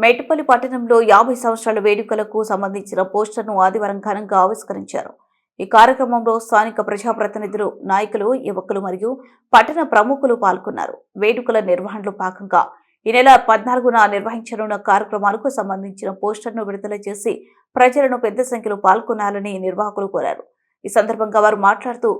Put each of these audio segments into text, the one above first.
మేటపల్లి పట్టణంలో 50 సంవత్సరాల వేడుకలకు సంబంధించిన పోస్టర్ను ఆదివారం ఘనంగా ఆవిష్కరించారు. ఈ కార్యక్రమంలో స్థానిక ప్రజాప్రతినిధులు, నాయకులు, యువకులు మరియు పట్టణ ప్రముఖులు పాల్గొన్నారు. వేడుకల నిర్వహణలో భాగంగా ఈ నెల 14న నిర్వహించనున్న కార్యక్రమాలకు సంబంధించిన పోస్టర్ను విడుదల చేసి ప్రజలను పెద్ద సంఖ్యలో పాల్గొనాలని నిర్వాహకులు కోరారు. ఈ సందర్భంగా వారు మాట్లాడుతూ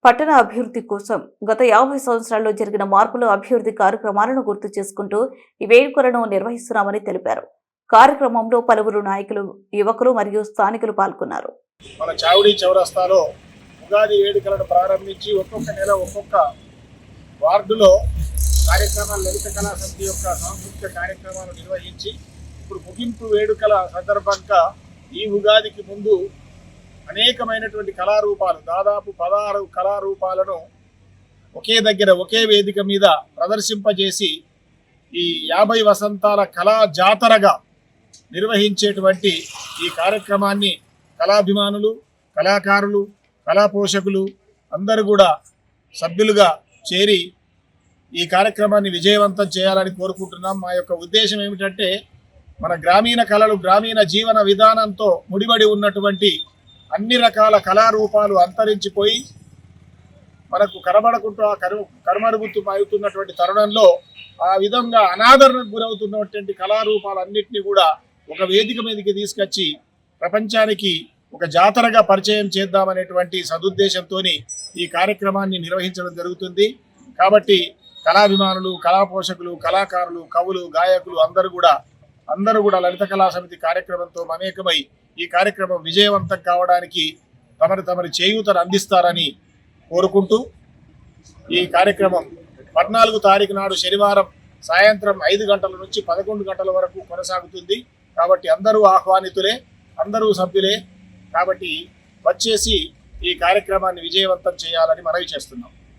పట్టణ అభివృద్ధి కోసం గత 50 సంవత్సరాల్లో జరిగిన మార్పులు, అభివృద్ధి కార్యక్రమాలను గుర్తు చేసుకుంటూ ఈ వేడుకలను నిర్వహిస్తున్నామని తెలిపారు. కార్యక్రమంలో పలువురు నాయకులు, యువకులు మరియు స్థానికులు పాల్గొన్నారు. మన చావుడి చౌరస్తాలో ఉగాది వేడుకలను ప్రారంభించి ఒక్కొక్క నెల ఒక్కొక్క వార్డులో కార్యక్రమాలు, లలిత కళా సమితి యొక్క సాంస్కృతిక కార్యక్రమాలు నిర్వహించి ఇప్పుడు ముగింపు వేడుకల సందర్భంగా ఈ ఉగాదికి ముందు అనేకమైనటువంటి కళారూపాలు, దాదాపు 16 కళారూపాలను ఒకే దగ్గర ఒకే వేదిక మీద ప్రదర్శింపజేసి ఈ 50 వసంతాల కళా జాతరగా నిర్వహించేటువంటి ఈ కార్యక్రమాన్ని కళాభిమానులు, కళాకారులు, కళా పోషకులు అందరూ కూడా సభ్యులుగా చేరి ఈ కార్యక్రమాన్ని విజయవంతం చేయాలని కోరుకుంటున్నాం. మా యొక్క ఉద్దేశం ఏమిటంటే మన గ్రామీణ కళలు, గ్రామీణ జీవన విధానంతో ముడిపడి ఉన్నటువంటి అన్ని రకాల కళారూపాలు అంతరించిపోయి మనకు కనబడకుండా కనుమరుగుతూ అవుతున్నటువంటి తరుణంలో ఆ విధంగా అనాదరణకు గురవుతున్నటువంటి కళారూపాలన్నింటినీ కూడా ఒక వేదిక మీదకి తీసుకొచ్చి ప్రపంచానికి ఒక జాతరగా పరిచయం చేద్దామనేటువంటి సదుద్దేశంతో ఈ కార్యక్రమాన్ని నిర్వహించడం జరుగుతుంది. కాబట్టి కళాభిమానులు, కళా పోషకులు, కళాకారులు, కవులు, గాయకులు అందరూ కూడా లలిత కళా సమితి కార్యక్రమంతో మమేకమై ఈ కార్యక్రమం విజయవంతం కావడానికి తమరి చేయూతను అందిస్తారని కోరుకుంటూ ఈ కార్యక్రమం 14 తారీఖు నాడు శనివారం సాయంత్రం 5 గంటల నుంచి 11 గంటల వరకు కొనసాగుతుంది. కాబట్టి అందరూ ఆహ్వానితులే, అందరూ సభ్యులే. కాబట్టి వచ్చేసి ఈ కార్యక్రమాన్ని విజయవంతం చేయాలని మనవి చేస్తున్నాం.